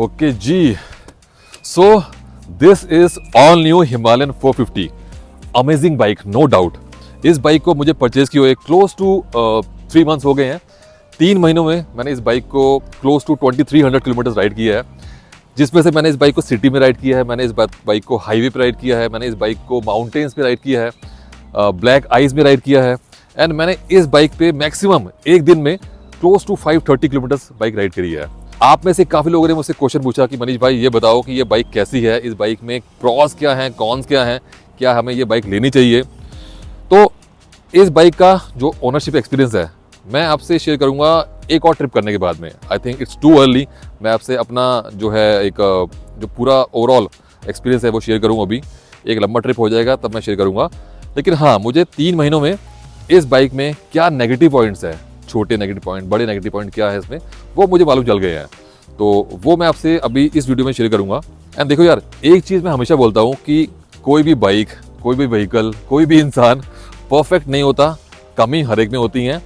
Okay जी, so this is all new Himalayan 450। Amazing bike, no doubt. इस bike को मुझे परचेज किए हुए क्लोज टू 3 मंथ्स हो गए हैं। 3 महीनों में मैंने इस बाइक को क्लोज टू 2300 किलोमीटर राइड किया है, जिसमें से मैंने इस बाइक को सिटी में राइड किया है, मैंने इस बाइक को हाईवे पे राइड किया है, मैंने इस बाइक को माउंटेन्स पे राइड किया है, ब्लैक आइज में राइड किया है, एंड मैंने इस बाइक पे मैक्सिमम एक दिन में close to 530 kilometres bike ride करी है। आप में से काफ़ी लोगों ने मुझसे क्वेश्चन पूछा कि मनीष भाई ये बताओ कि ये बाइक कैसी है, इस बाइक में प्रॉस क्या है, कॉन्स क्या है, क्या हमें ये बाइक लेनी चाहिए। तो इस बाइक का जो ओनरशिप एक्सपीरियंस है मैं आपसे शेयर करूंगा एक और ट्रिप करने के बाद में। I think it's too early. मैं आपसे अपना जो है एक जो पूरा ओवरऑल एक्सपीरियंस है वो शेयर करूंगा। अभी एक लंबा ट्रिप हो जाएगा तब मैं शेयर करूंगा। लेकिन हाँ, मुझे 3 महीनों में इस बाइक में क्या नेगेटिव पॉइंट्स है, छोटे नेगेटिव पॉइंट, बड़े नेगेटिव पॉइंट क्या है इसमें, वो मुझे मालूम चल गए हैं। तो वो मैं आपसे अभी इस वीडियो में शेयर करूंगा। एंड देखो यार, एक चीज़ मैं हमेशा बोलता हूँ कि कोई भी बाइक, कोई भी व्हीकल, कोई भी इंसान परफेक्ट नहीं होता, कमी हर एक में होती हैं।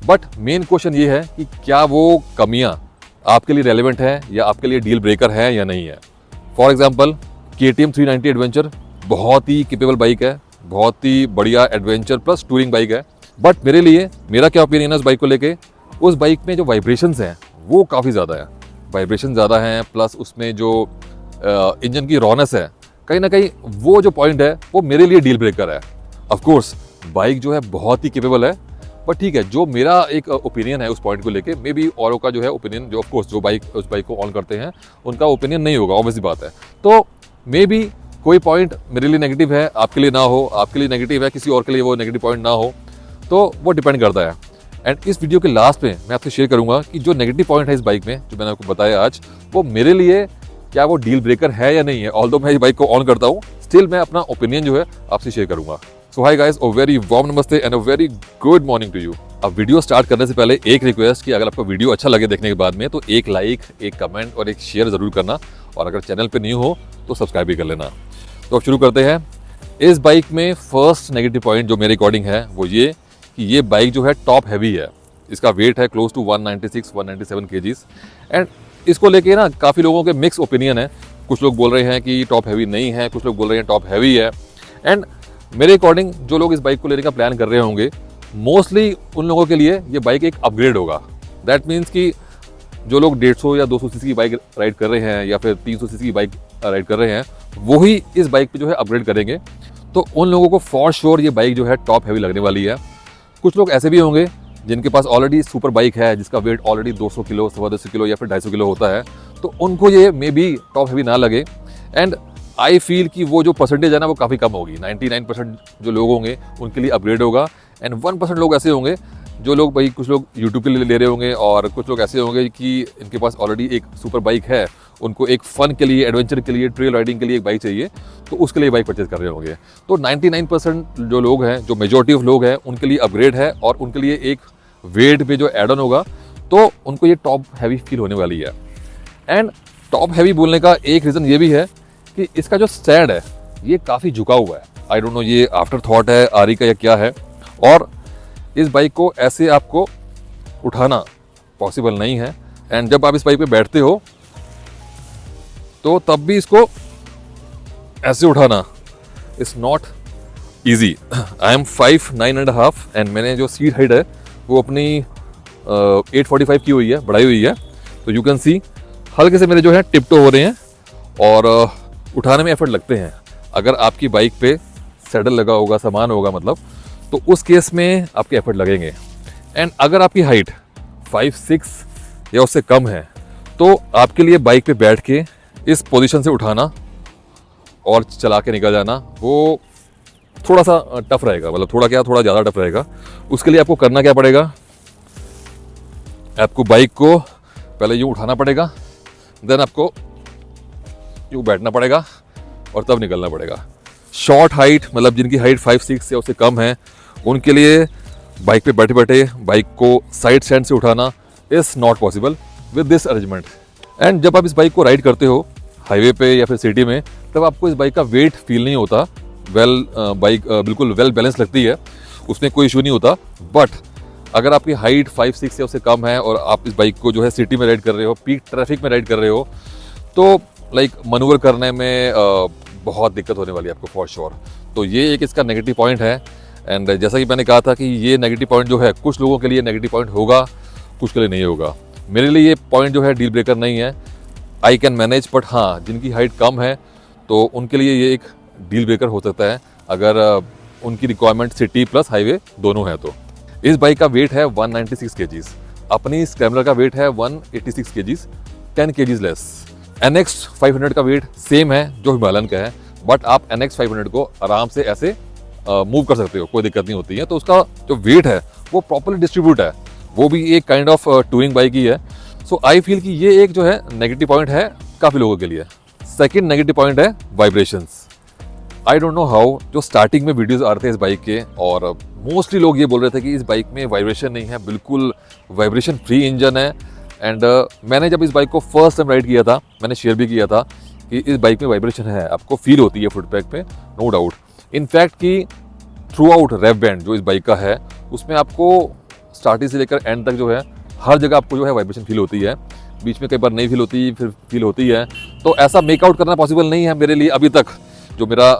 बट मेन क्वेश्चन ये है कि क्या वो कमियाँ आपके लिए रेलेवेंट है या आपके लिए डील ब्रेकर है या नहीं है। फॉर एग्जाम्पल KTM 390 एडवेंचर बहुत ही कैपेबल बाइक है, बहुत ही बढ़िया एडवेंचर प्लस टूरिंग बाइक है। बट मेरे लिए मेरा क्या ओपिनियन है उस बाइक को लेके, उस बाइक में जो वाइब्रेशंस हैं वो काफ़ी ज़्यादा है, वाइब्रेशन ज़्यादा हैं, प्लस उसमें जो इंजन की रॉनेस है, कहीं ना कहीं वो जो पॉइंट है वो मेरे लिए डील ब्रेकर है। ऑफकोर्स बाइक जो है बहुत ही कैपेबल है, बट ठीक है, जो मेरा एक ओपिनियन है उस पॉइंट को लेके, मे बी औरों का जो है ओपिनियन, जो ऑफकोर्स जो बाइक उस बाइक को ऑन करते हैं उनका ओपिनियन नहीं होगा, ऑब्वियसली बात है। तो मे बी कोई पॉइंट मेरे लिए नेगेटिव है, आपके लिए ना हो, आपके लिए नेगेटिव है, किसी और के लिए वो नेगेटिव पॉइंट ना हो, तो वो डिपेंड करता है। एंड इस वीडियो के लास्ट में मैं आपसे शेयर करूंगा कि जो नेगेटिव पॉइंट है इस बाइक में, जो मैंने आपको बताया आज, वो मेरे लिए क्या वो डील ब्रेकर है या नहीं है। ऑल्दो मैं इस बाइक को ऑन करता हूँ, स्टिल मैं अपना ओपिनियन जो है आपसे शेयर करूंगा। So hi guys, a very warm namaste and a very good morning to you. अब वीडियो स्टार्ट करने से पहले एक रिक्वेस्ट कि अगर आपको वीडियो अच्छा लगे देखने के बाद में, तो एक लाइक, एक कमेंट और एक शेयर जरूर करना, और अगर चैनल पे न्यू हो तो सब्सक्राइब भी कर लेना। तो अब शुरू करते हैं। इस बाइक में फर्स्ट नेगेटिव पॉइंट जो मेरे अकॉर्डिंग है वो ये कि ये बाइक जो है टॉप हैवी है। इसका वेट है क्लोज टू 196-197 kgs। एंड इसको लेके ना काफ़ी लोगों के मिक्स ओपिनियन है। कुछ लोग बोल रहे हैं कि टॉप हैवी नहीं है, कुछ लोग बोल रहे हैं टॉप हैवी है। एंड मेरे अकॉर्डिंग जो लोग इस बाइक को लेने का प्लान कर रहे होंगे, मोस्टली उन लोगों के लिए ये बाइक एक अपग्रेड होगा। दैट मीन्स कि जो लोग 150 या 200 सीसी की बाइक राइड कर रहे हैं या फिर 300 सीसी की बाइक राइड कर रहे हैं, वही इस बाइक पे जो है अपग्रेड करेंगे। तो उन लोगों को फॉर श्योर ये बाइक जो है टॉप हैवी लगने वाली है। कुछ लोग ऐसे भी होंगे जिनके पास ऑलरेडी सुपर बाइक है, जिसका वेट ऑलरेडी 200 किलो, 250 किलो या फिर 250 किलो होता है, तो उनको ये मे बी टॉप हैवी ना लगे। एंड आई फील कि वो जो परसेंटेज है ना वो काफ़ी कम होगी। 99% जो लोग होंगे उनके लिए अपग्रेड होगा, एंड 1% लोग ऐसे होंगे जो लोग भाई, कुछ लोग यूट्यूब के लिए ले रहे होंगे, और कुछ लोग ऐसे होंगे कि इनके पास ऑलरेडी एक सुपर बाइक है, उनको एक फन के लिए, एडवेंचर के लिए, ट्रेल राइडिंग के लिए एक बाइक चाहिए, तो उसके लिए बाइक परचेज कर रहे होंगे। तो 99% जो लोग हैं, जो मेजॉरिटी ऑफ लोग हैं, उनके लिए अपग्रेड है, और उनके लिए एक वेट पे जो एड ऑन होगा, तो उनको ये टॉप हैवी फील होने वाली है। एंड टॉप हैवी बोलने का एक रीज़न ये भी है कि इसका जो स्टैंड है ये काफ़ी झुका हुआ है। आई डोंट नो ये आफ्टर थॉट है आरी का या क्या है। और इस बाइक को ऐसे आपको उठाना पॉसिबल नहीं है। एंड जब आप इस बाइक पे बैठते हो तो तब भी इसको ऐसे उठाना it's not easy. I am 5'9.5" and मैंने जो सीट हाइट है वो अपनी 845 की हुई है, बढ़ाई हुई है। तो यू कैन सी हल्के से मेरे जो है टिपटो हो रहे हैं, और उठाने में एफर्ट लगते हैं। अगर आपकी बाइक पे सैडल लगा होगा, सामान होगा मतलब, तो उस केस में आपके एफर्ट लगेंगे। एंड अगर आपकी हाइट 5'6" या उससे कम है, तो आपके लिए बाइक पे बैठ के इस पोजीशन से उठाना और चला के निकल जाना वो थोड़ा सा टफ रहेगा। मतलब थोड़ा क्या, थोड़ा ज़्यादा टफ रहेगा। उसके लिए आपको करना क्या पड़ेगा, आपको बाइक को पहले यूँ उठाना पड़ेगा, देन आपको यूँ बैठना पड़ेगा, और तब निकलना पड़ेगा। शॉर्ट हाइट, मतलब जिनकी हाइट 5'6" या उससे कम है, उनके लिए बाइक पे बैठे बैठे बाइक को साइड स्टैंड से उठाना is not possible with this arrangement. And जब आप इस बाइक को राइड करते हो हाईवे पे या फिर सिटी में, तब आपको इस बाइक का वेट फील नहीं होता। बाइक बिल्कुल वेल बैलेंस लगती है, उसमें कोई इशू नहीं होता। बट अगर आपकी हाइट 5'6" या उससे कम है और आप इस बाइक को जो है सिटी में राइड कर रहे हो, पीक ट्रैफिक में राइड कर रहे हो, तो लाइक मनूवर करने में बहुत दिक्कत होने वाली है आपको फॉर श्योर। तो ये एक इसका नेगेटिव पॉइंट है। एंड जैसा कि मैंने कहा था कि ये नेगेटिव पॉइंट जो है कुछ लोगों के लिए नेगेटिव पॉइंट होगा, कुछ के लिए नहीं होगा। मेरे लिए ये पॉइंट जो है डील ब्रेकर नहीं है, आई कैन मैनेज। बट हाँ, जिनकी हाइट कम है तो उनके लिए ये एक डील ब्रेकर हो सकता है, अगर उनकी रिक्वायरमेंट सिटी प्लस हाईवे दोनों है तो। इस बाइक का वेट है 196 kgs, अपनी स्क्रैम्बलर का वेट है 186 kgs, 10 kgs लेस। NX 500 का वेट सेम है जो हिमालयन का है, बट आप NX 500 को आराम से ऐसे मूव कर सकते हो, कोई दिक्कत नहीं होती है। तो उसका जो वेट है वो प्रॉपरली डिस्ट्रीब्यूट है, वो भी एक काइंड ऑफ टूरिंग बाइक ही है। सो आई फील कि ये एक जो है नेगेटिव पॉइंट है काफ़ी लोगों के लिए। सेकंड नेगेटिव पॉइंट है vibrations. I don't know how, जो स्टार्टिंग में वीडियोस आ रहे थे इस बाइक के, और मोस्टली लोग ये बोल रहे थे कि इस बाइक में वाइब्रेशन नहीं है, बिल्कुल वाइब्रेशन फ्री इंजन है। एंड मैंने जब इस बाइक को फर्स्ट टाइम राइड किया था, मैंने शेयर भी किया था कि इस बाइक में वाइब्रेशन है, आपको फील होती है फुट पैक पे, नो डाउट। इनफैक्ट कि थ्रू आउट रेव बैंड जो इस बाइक का है, उसमें आपको स्टार्टिंग से लेकर एंड तक जो है हर जगह आपको जो है वाइब्रेशन फील होती है। बीच में कई बार नहीं फील होती, फिर फील होती है। तो ऐसा मेकआउट करना पॉसिबल नहीं है मेरे लिए अभी तक, जो मेरा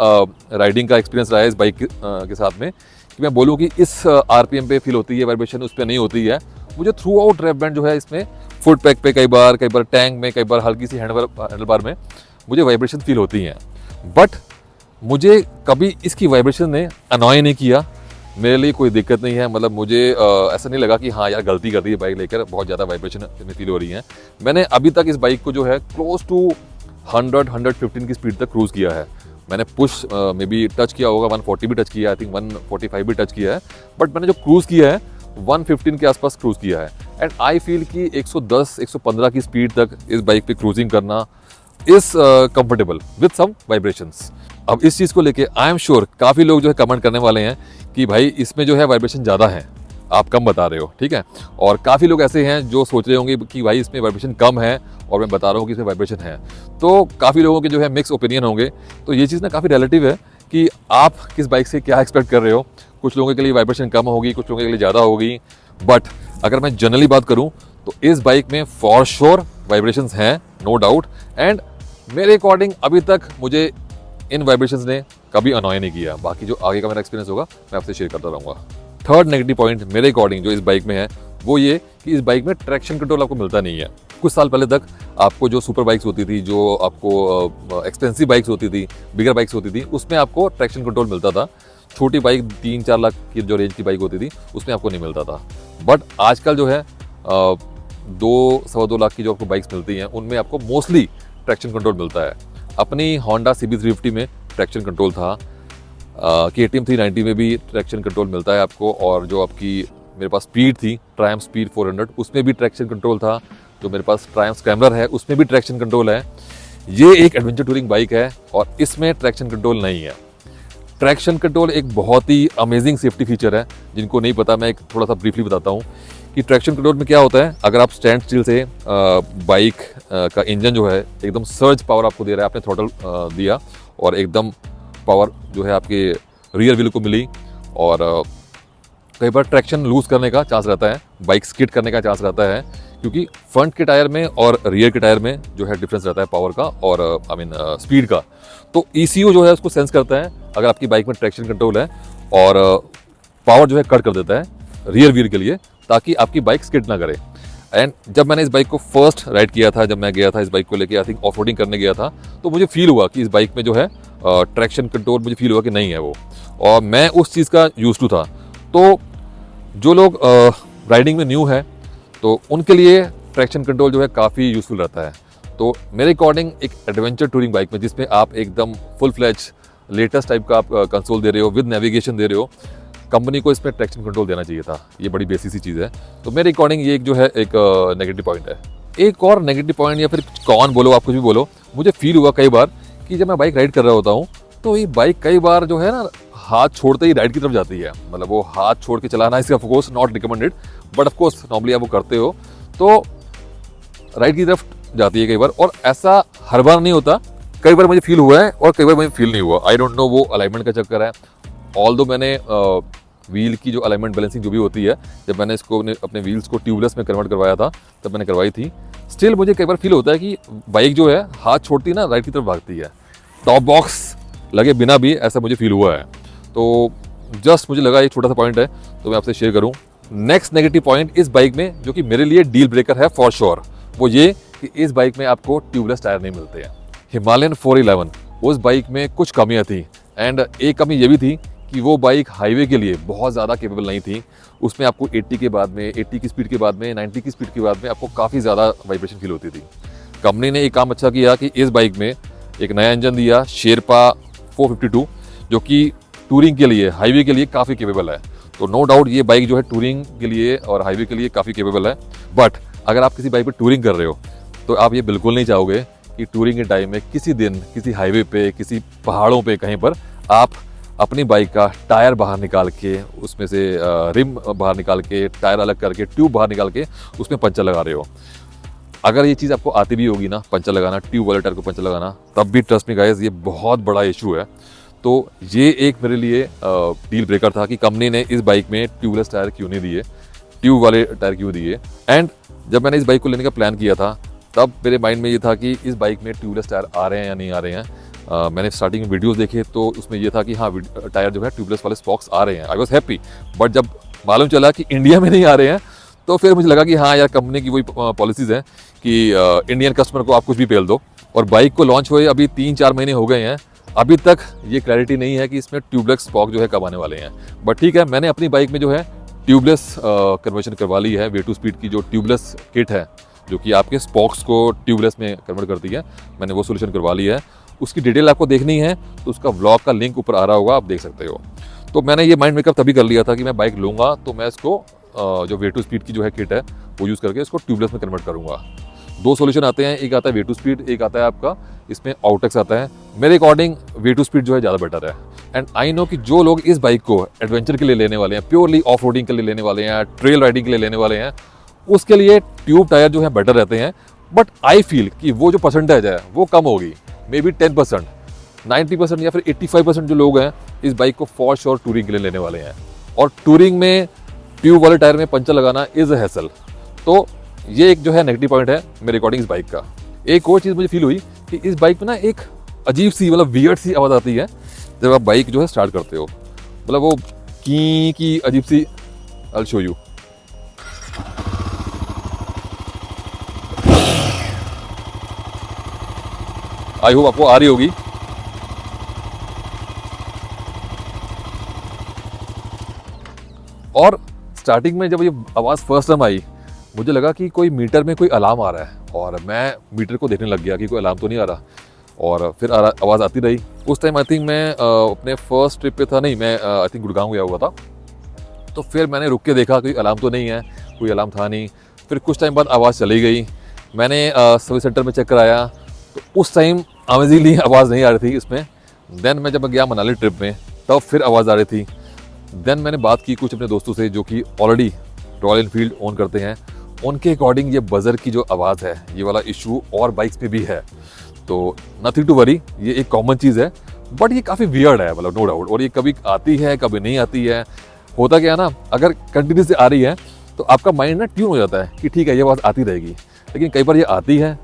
राइडिंग का एक्सपीरियंस रहा है इस बाइक के साथ में, कि मैं बोलूँ कि इस RPM पे फील होती है वाइब्रेशन, उस पर नहीं होती है। मुझे थ्रू आउट रेव बैंड जो है इसमें फुट पैक पे, कई बार टैंक में, कई बार हल्की सी हैंडल बार में मुझे वाइब्रेशन फील होती हैं। बट मुझे कभी इसकी वाइब्रेशन ने अनॉय नहीं किया, मेरे लिए कोई दिक्कत नहीं है। मतलब मुझे ऐसा नहीं लगा कि हाँ यार गलती कर दी है बाइक लेकर, बहुत ज़्यादा वाइब्रेशन में फील हो रही है। मैंने अभी तक इस बाइक को जो है क्लोज टू 100-115 की स्पीड तक क्रूज़ किया है। मैंने पुश में भी टच किया होगा, 140 भी टच किया है, आई थिंक 145 भी टच किया है। बट मैंने जो क्रूज़ किया है 115 के आसपास क्रूज़ किया है। एंड आई फील कि 110-115 की स्पीड तक इस बाइक पे क्रूजिंग करना is comfortable with some vibrations. अब इस चीज़ को लेके आई एम श्योर काफ़ी लोग जो है कमेंट करने वाले हैं कि भाई इसमें जो है वाइब्रेशन ज़्यादा है, आप कम बता रहे हो, ठीक है। और काफ़ी लोग ऐसे हैं जो सोच रहे होंगे कि भाई इसमें वाइब्रेशन कम है और मैं बता रहा हूँ कि इसमें वाइब्रेशन है। तो काफ़ी लोगों के जो है मिक्स ओपिनियन होंगे। तो ये चीज़ ना काफ़ी रिलेटिव है कि आप किस बाइक से क्या एक्सपेक्ट कर रहे हो। कुछ लोगों के लिए वाइब्रेशन कम होगी, कुछ लोगों के लिए ज़्यादा होगी। बट अगर मैं जनरली बात करूँ तो इस बाइक में फॉर श्योर वाइब्रेशंस हैं, नो डाउट। एंड मेरे अकॉर्डिंग अभी तक मुझे इन वाइब्रेशंस ने कभी अनॉय नहीं किया। बाकी जो आगे का मेरा एक्सपीरियंस होगा मैं आपसे शेयर करता रहूँगा। थर्ड नेगेटिव पॉइंट मेरे अकॉर्डिंग जो इस बाइक में है वो ये कि इस बाइक में ट्रैक्शन कंट्रोल आपको मिलता नहीं है। कुछ साल पहले तक आपको जो सुपर बाइक्स होती थी, जो आपको एक्सपेंसिव बाइक्स होती थी, बिगर बाइक्स होती थी, उसमें आपको ट्रैक्शन कंट्रोल मिलता था। छोटी बाइक 3-4 लाख की जो रेंज की बाइक होती थी उसमें आपको नहीं मिलता था। बट आजकल जो है 2-2.25 लाख की जो आपको बाइक्स मिलती हैं उनमें आपको मोस्टली ट्रैक्शन कंट्रोल मिलता है। अपनी होंडा CB350 में ट्रैक्शन कंट्रोल था, KTM 390 में भी ट्रैक्शन कंट्रोल मिलता है आपको। और जो आपकी मेरे पास स्पीड थी, ट्रायम्फ स्पीड 400, उसमें भी ट्रैक्शन कंट्रोल था। जो मेरे पास ट्रायम्फ स्क्रैम्बलर है उसमें भी ट्रैक्शन कंट्रोल है। ये एक एडवेंचर टूरिंग बाइक है और इसमें ट्रैक्शन कंट्रोल नहीं है। ट्रैक्शन कंट्रोल एक बहुत ही अमेजिंग सेफ्टी फीचर है। जिनको नहीं पता मैं एक थोड़ा सा ब्रीफली बताता हूँ कि ट्रैक्शन कंट्रोल में क्या होता है। अगर आप स्टैंड स्टिल से बाइक का इंजन जो है एकदम सर्ज पावर आपको दे रहा है, आपने थ्रॉटल दिया और एकदम पावर जो है आपके रियर व्हील को मिली, और कई बार ट्रैक्शन लूज करने का चांस रहता है, बाइक स्किड करने का चांस रहता है, क्योंकि फ्रंट के टायर में और रियर के टायर में जो है डिफरेंस रहता है पावर का और स्पीड का। तो ECU जो है उसको सेंस करता है अगर आपकी बाइक में ट्रैक्शन कंट्रोल है, और पावर जो है कट कर देता है रियर व्हील के लिए, ताकि आपकी बाइक स्किड ना करे। एंड जब मैंने इस बाइक को फर्स्ट राइड किया था, जब मैं गया था इस बाइक को लेके आई थिंक ऑफ रोडिंग करने गया था, तो मुझे फील हुआ कि इस बाइक में जो है ट्रैक्शन कंट्रोल मुझे फील हुआ कि नहीं है वो, और मैं उस चीज़ का यूज टू था। तो जो लोग राइडिंग में न्यू है तो उनके लिए ट्रैक्शन कंट्रोल जो है काफ़ी यूज़फुल रहता है। तो मेरे अकॉर्डिंग एक एडवेंचर टूरिंग बाइक में जिसमें आप एकदम फुल फ्लैज लेटेस्ट टाइप का आप कंसोल दे रहे हो, विद नेविगेशन दे रहे हो, कंपनी को इसमें ट्रैक्शन कंट्रोल देना चाहिए था। ये बड़ी बेसिक सी चीज़ है। तो मेरे अकॉर्डिंग ये एक जो है एक नेगेटिव पॉइंट है। एक और नेगेटिव पॉइंट या फिर कौन बोलो, आप कुछ भी बोलो, मुझे फील हुआ कई बार कि जब मैं बाइक राइड कर रहा होता हूँ तो ये बाइक कई बार जो है ना हाथ छोड़ते ही राइड की तरफ जाती है। मतलब वो हाथ छोड़ के चलाना इसका of course not recommended, but of course normally आप वो करते हो तो राइड की तरफ जाती है कई बार। और ऐसा हर बार नहीं होता, कई बार मुझे फील हुआ है और कई बार मुझे फील नहीं हुआ। आई डोंट नो, वो अलाइनमेंट का चक्कर है। ऑल्दो मैंने व्हील की जो अलाइनमेंट बैलेंसिंग जो भी होती है, जब मैंने इसको अपने व्हील्स को ट्यूबलेस में कन्वर्ट करवाया था तब मैंने करवाई थी, स्टिल मुझे कई बार फील होता है कि बाइक जो है हाथ छोड़ती है ना राइट की तरफ भागती है, टॉप बॉक्स लगे बिना भी ऐसा मुझे फील हुआ है। तो जस्ट मुझे लगा एक छोटा सा पॉइंट है तो मैं आपसे शेयर करूं। नेक्स्ट नेगेटिव पॉइंट इस बाइक में जो कि मेरे लिए डील ब्रेकर है फॉर श्योर, वो ये कि इस बाइक में आपको ट्यूबलेस टायर नहीं मिलते हैं। हिमालयन 411 उस बाइक में कुछ कमियां थी, एंड एक कमी ये भी थी कि वो बाइक हाईवे के लिए बहुत ज़्यादा केपेबल नहीं थी। उसमें आपको 80 के बाद में, 80 की स्पीड के बाद में, 90 की स्पीड के बाद में आपको काफ़ी ज़्यादा वाइब्रेशन फील होती थी। कंपनी ने एक काम अच्छा किया कि इस बाइक में एक नया इंजन दिया, शेरपा 452, जो कि टूरिंग के लिए, हाईवे के लिए काफ़ी केपेबल है। तो नो डाउट ये बाइक जो है टूरिंग के लिए और हाईवे के लिए काफ़ी केपेबल है। बट अगर आप किसी बाइक पर टूरिंग कर रहे हो तो आप ये बिल्कुल नहीं चाहोगे कि टूरिंग के टाइम में किसी दिन किसी हाईवे पे, किसी पहाड़ों पे कहीं पर आप अपनी बाइक का टायर बाहर निकाल के, उसमें से रिम बाहर निकाल के, टायर अलग करके, ट्यूब बाहर निकाल के उसमें पंचर लगा रहे हो। अगर ये चीज़ आपको आती भी होगी ना, पंचर लगाना, ट्यूब वाले टायर को पंचर लगाना, तब भी ट्रस्ट मी गाइस ये बहुत बड़ा इशू है। तो ये एक मेरे लिए डील ब्रेकर था कि कंपनी ने इस बाइक में ट्यूबलेस टायर क्यों नहीं दिए, ट्यूब वाले टायर क्यों दिए। एंड जब मैंने इस बाइक को लेने का प्लान किया था तब मेरे माइंड में ये था कि इस बाइक में ट्यूबलेस टायर आ रहे हैं या नहीं आ रहे हैं। मैंने स्टार्टिंग में वीडियोस देखे तो उसमें ये था कि हाँ टायर जो है ट्यूबलेस वाले स्पॉक्स आ रहे हैं। I was happy. बट जब मालूम चला कि इंडिया में नहीं आ रहे हैं तो फिर मुझे लगा कि हाँ यार, कंपनी की वही पॉलिसीज़ हैं कि इंडियन कस्टमर को आप कुछ भी पेल दो। और बाइक को लॉन्च हुए अभी 3-4 महीने हो गए हैं, अभी तक ये क्लैरिटी नहीं है कि इसमें ट्यूबलेस स्पॉक जो है कब आने वाले हैं। बट ठीक है, मैंने अपनी बाइक में जो है ट्यूबलेस कन्वर्जन करवा ली है। वे टू स्पीड की जो ट्यूबलेस किट है जो कि आपके स्पॉक्स को ट्यूबलेस में कन्वर्ट करती है, मैंने वो सोल्यूशन करवा ली है। उसकी डिटेल आपको देखनी है तो उसका व्लॉग का लिंक ऊपर आ रहा होगा, आप देख सकते हो। तो मैंने ये माइंड मेकअप तभी कर लिया था कि मैं बाइक लूँगा तो मैं इसको जो वे टू स्पीड की जो है किट है वो यूज़ करके इसको ट्यूबलेस में कन्वर्ट करूँगा। 2 सोल्यूशन आते हैं, एक आता है वे टू स्पीड, एक आता है आपका इसमें आउटेक्स आता है। मेरे अकॉर्डिंग वे टू स्पीड जो है ज़्यादा बेटर है। एंड आई नो कि जो लोग इस बाइक को एडवेंचर के लिए लेने वाले हैं, प्योरली ऑफ रोडिंग के लिए लेने वाले हैं, ट्रेल राइडिंग के लिए लेने वाले हैं, उसके लिए ट्यूब टायर जो है बेटर रहते हैं। बट आई फील कि वो जो परसेंटेज है वो कम होगी, मे बी 10%, 90% या फिर 85% जो लोग हैं इस बाइक को फॉर श्योर टूरिंग के लिए लेने वाले हैं। और टूरिंग में ट्यूब वाले टायर में पंचर लगाना इज़ अ हैसल। तो ये एक जो है नेगेटिव पॉइंट है मेरे अकॉर्डिंग इस बाइक का। एक और चीज़ मुझे फील हुई कि इस बाइक में ना एक अजीब सी, मतलब वियर्ड सी आवाज़ आती है जब आप बाइक जो है स्टार्ट करते हो। मतलब वो की अजीब सी, I show you. I hope आपको आ रही होगी। और स्टार्टिंग में जब ये आवाज़ फर्स्ट टाइम आई मुझे लगा कि कोई मीटर में कोई अलार्म आ रहा है, और मैं मीटर को देखने लग गया कि कोई अलार्म तो नहीं आ रहा। और फिर आवाज़ आती रही। उस टाइम आई थिंक मैं अपने फर्स्ट ट्रिप पे था, नहीं मैं आई थिंक गुड़गांव गया हुआ था। तो फिर मैंने रुक के देखा कोई अलार्म तो नहीं है, कोई अलार्म था नहीं। फिर कुछ टाइम बाद आवाज़ चली गई। मैंने सर्विस सेंटर में चेक कराया तो उस टाइम अमेजिंगली आवाज़ नहीं आ रही थी इसमें। देन मैं जब गया मनाली ट्रिप में तब फिर आवाज़ आ रही थी। देन मैंने बात की कुछ अपने दोस्तों से जो कि ऑलरेडी रॉयल एनफील्ड ओन करते हैं, उनके अकॉर्डिंग ये बजर की जो आवाज़ है ये वाला इशू और बाइक्स पे भी है। तो नथिंग टू वरी, ये एक कॉमन चीज़ है, बट ये काफ़ी वियर्ड है, मतलब नो डाउट। और ये कभी आती है कभी नहीं आती है। होता क्या है ना, अगर कंटिन्यू से आ रही है तो आपका माइंड ना ट्यून हो जाता है कि ठीक है ये आवाज़ आती रहेगी। लेकिन कई बार ये आती है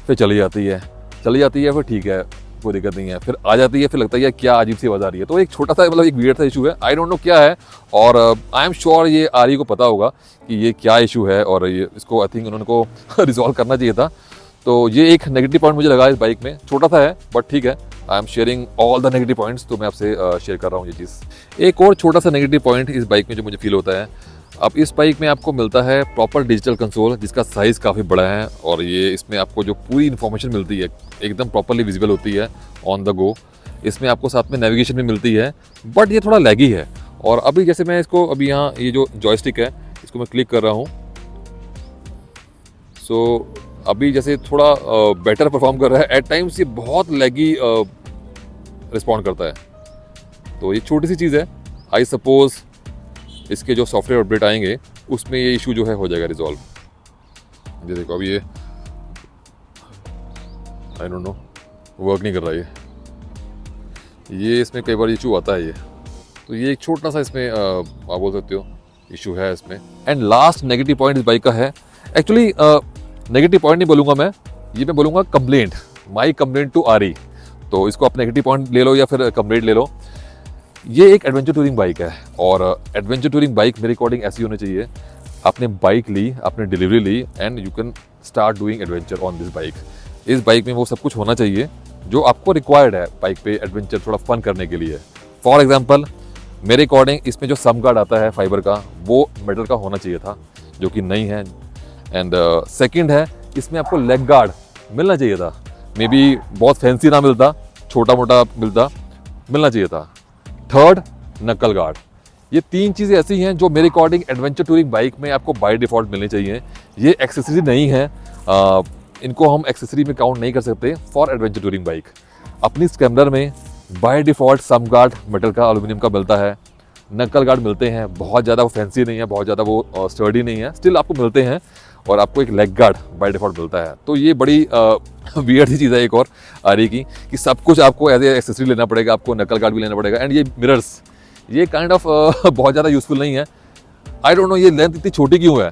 फिर चली जाती है, फिर ठीक है कोई दिक्कत नहीं है, फिर आ जाती है, फिर लगता है यार क्या अजीब सी आवाज़ आ रही है। तो एक छोटा सा, मतलब एक वियर्ड सा इशू है, आई डोंट नो क्या है। और आई एम श्योर ये आरी को पता होगा कि ये क्या इशू है, और ये इसको आई थिंक उन्होंने को रिजॉल्व करना चाहिए था। तो ये एक नेगेटिव पॉइंट मुझे लगा इस बाइक में, छोटा सा है बट ठीक है। I am sharing all the negative points, तो मैं आपसे शेयर कर रहा हूँ ये चीज़। एक और छोटा सा नेगेटिव पॉइंट इस बाइक में जो मुझे फील होता है, अब इस बाइक में आपको मिलता है प्रॉपर डिजिटल कंसोल जिसका साइज़ काफ़ी बड़ा है, और ये इसमें आपको जो पूरी इन्फॉर्मेशन मिलती है एकदम प्रॉपरली विजिबल होती है ऑन द गो। इसमें आपको साथ में नेविगेशन भी मिलती है, बट ये थोड़ा लैगी है। और अभी जैसे मैं इसको, अभी यहाँ ये जो जॉयस्टिक है इसको मैं क्लिक कर रहा हूँ, सो अभी जैसे थोड़ा बेटर परफॉर्म कर रहा है। एट टाइम्स ये बहुत लैगी रिस्पॉन्ड करता है। तो ये छोटी सी चीज़ है, आई सपोज इसके जो सॉफ्टवेयर अपडेट आएंगे उसमें ये इशू जो है हो जाएगा रिजॉल्व। ये देखो अभी ये आई डोंट नो वर्क नहीं कर रहा ये इसमें कई बार इशू आता है ये। तो ये एक छोटा सा इसमें आप बोल सकते हो इशू है इसमें। एंड लास्ट नेगेटिव पॉइंट इस बाइक का है, एक्चुअली नेगेटिव पॉइंट नहीं बोलूँगा मैं बोलूँगा कंप्लेंट, माई कंप्लेंट टू आरी। तो इसको आप नेगेटिव पॉइंट ले लो या फिर कंप्लेंट ले लो। ये एक एडवेंचर टूरिंग बाइक है और एडवेंचर टूरिंग बाइक मेरे अकॉर्डिंग ऐसी होनी चाहिए, आपने बाइक ली, आपने डिलीवरी ली and you can start doing adventure on this bike. इस बाइक में वो सब कुछ होना चाहिए जो आपको रिक्वायर्ड है बाइक पे एडवेंचर थोड़ा फन करने के लिए। फॉर एग्जांपल मेरे अकॉर्डिंग इसमें जो सम गार्ड आता है फाइबर का वो मेटल का होना चाहिए था, जो कि नहीं है। एंड सेकंड है, इसमें आपको लेग गार्ड मिलना चाहिए था। मे बी बहुत फैंसी ना मिलता, छोटा मोटा मिलता, मिलना चाहिए था। थर्ड, नकल गार्ड। ये तीन चीज़ें ऐसी हैं जो मेरे अकॉर्डिंग एडवेंचर टूरिंग बाइक में आपको बाय डिफ़ॉल्ट मिलनी चाहिए। ये एक्सेसरी नहीं है, इनको हम एक्सेसरी में काउंट नहीं कर सकते फॉर एडवेंचर टूरिंग बाइक। अपनी स्क्रैम्बलर में by default some guard metal का, एल्यूमिनियम का मिलता है, नकल गार्ड मिलते हैं, बहुत ज़्यादा वो फैंसी नहीं है, बहुत ज़्यादा वो स्टर्डी नहीं है, स्टिल आपको मिलते हैं, और आपको एक लेग गार्ड बाय डिफ़ॉल्ट मिलता है। तो ये बड़ी वियर्ड सी चीज़ है एक और आ रही की कि सब कुछ आपको एज ए एक्सेसरी लेना पड़ेगा, आपको नकल गार्ड भी लेना पड़ेगा। एंड ये मिरर्स, ये काइंड ऑफ बहुत ज़्यादा यूज़फुल नहीं है। आई डोंट नो ये लेंथ इतनी छोटी क्यों है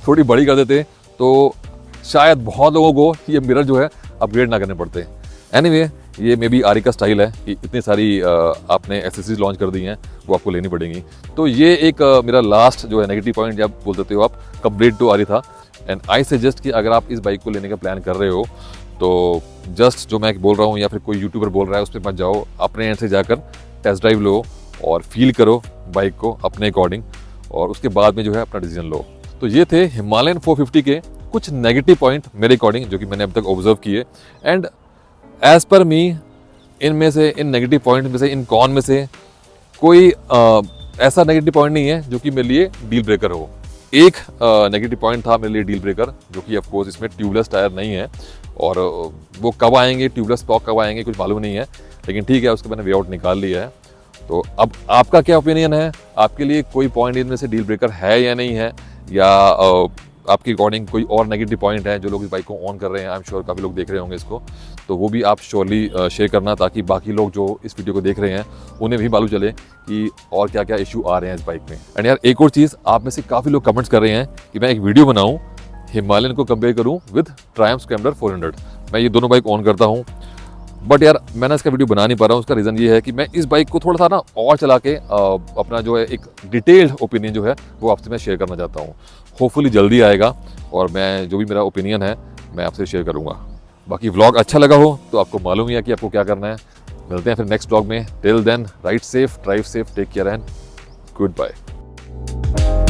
थोड़ी बड़ी कर देते तो शायद बहुत लोगों को ये मिरर जो है अपग्रेड ना करने पड़ते। एनीवे, ये मे बी आरी का स्टाइल है कि इतनी सारी आपने एक्सेसरीज लॉन्च कर दी हैं, वो आपको लेनी पड़ेंगी। तो ये एक मेरा लास्ट जो है नेगेटिव पॉइंट, या बोल सकते हो आप कंप्लीट टू आरी था। एंड आई सजेस्ट कि अगर आप इस बाइक को लेने का प्लान कर रहे हो तो जस्ट जो मैं बोल रहा हूँ या फिर कोई यूट्यूबर बोल रहा है उस पर मत जाओ, अपने एंड से जाकर टेस्ट ड्राइव लो और फील करो बाइक को अपने अकॉर्डिंग, और उसके बाद में जो है अपना डिसीजन लो। तो ये थे हिमालयन 450 के कुछ नेगेटिव पॉइंट मेरे अकॉर्डिंग जो कि मैंने अब तक ऑब्जर्व किए। एंड एज पर मी, इनमें से, इन नेगेटिव पॉइंट में से, इन कॉन में से कोई ऐसा नेगेटिव पॉइंट नहीं है जो कि मेरे लिए डील ब्रेकर हो। एक नेगेटिव पॉइंट था मेरे लिए डील ब्रेकर, जो कि ऑफ कोर्स इसमें ट्यूबलेस टायर नहीं है, और वो कब आएंगे, ट्यूबलेस स्टॉक कब आएंगे कुछ मालूम नहीं है, लेकिन ठीक है, उसका मैंने वे आउट निकाल लिया है। तो अब आपका क्या ओपिनियन है, आपके लिए कोई पॉइंट इनमें से डील ब्रेकर है या नहीं है, या आपके अकॉर्डिंग कोई और नेगेटिव पॉइंट है जो लोग इस बाइक को ऑन कर रहे हैं। आई एम श्योर काफ़ी लोग देख रहे होंगे इसको, तो वो भी आप श्योरली शेयर करना, ताकि बाकी लोग जो इस वीडियो को देख रहे हैं उन्हें भी मालूम चले कि और क्या क्या इशू आ रहे हैं इस बाइक में। एंड यार एक और चीज़, आप में से काफ़ी लोग कमेंट्स कर रहे हैं कि मैं एक वीडियो बनाऊँ हिमालयन को कंपेयर करूँ विद ट्रायम्फ स्क्रैम्बलर 400। मैं ये दोनों बाइक ऑन करता हूँ, बट यार मैं ना इसका वीडियो बना नहीं पा रहा हूँ। उसका रीज़न ये है कि मैं इस बाइक को थोड़ा सा ना और चला के अपना जो है एक डिटेल्ड ओपिनियन जो है वो आपसे मैं शेयर करना चाहता हूँ। होपफुली जल्दी आएगा और मैं जो भी मेरा ओपिनियन है मैं आपसे शेयर करूँगा। बाकी व्लॉग अच्छा लगा हो तो आपको मालूम ही है कि आपको क्या करना है। मिलते हैं फिर नेक्स्ट व्लॉग में। Till then, ride safe, drive safe, take care and good bye.